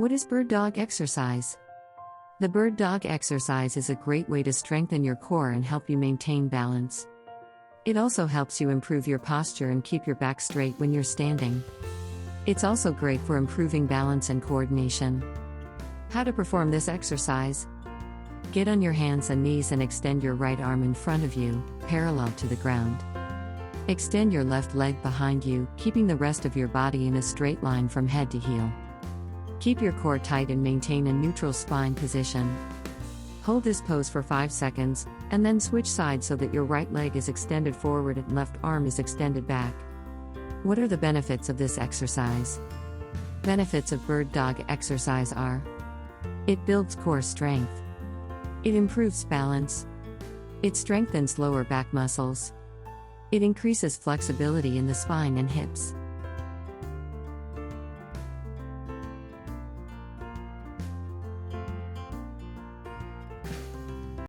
What is bird dog exercise? The bird dog exercise is a great way to strengthen your core and help you maintain balance. It also helps you improve your posture and keep your back straight when you're standing. It's also great for improving balance and coordination. How to perform this exercise? Get on your hands and knees and extend your right arm in front of you, parallel to the ground. Extend your left leg behind you, keeping the rest of your body in a straight line from head to heel. Keep your core tight and maintain a neutral spine position. Hold this pose for 5 seconds, and then switch sides so that your right leg is extended forward and left arm is extended back. What are the benefits of this exercise? Benefits of bird dog exercise are: it builds core strength. It improves balance. It strengthens lower back muscles. It increases flexibility in the spine and hips.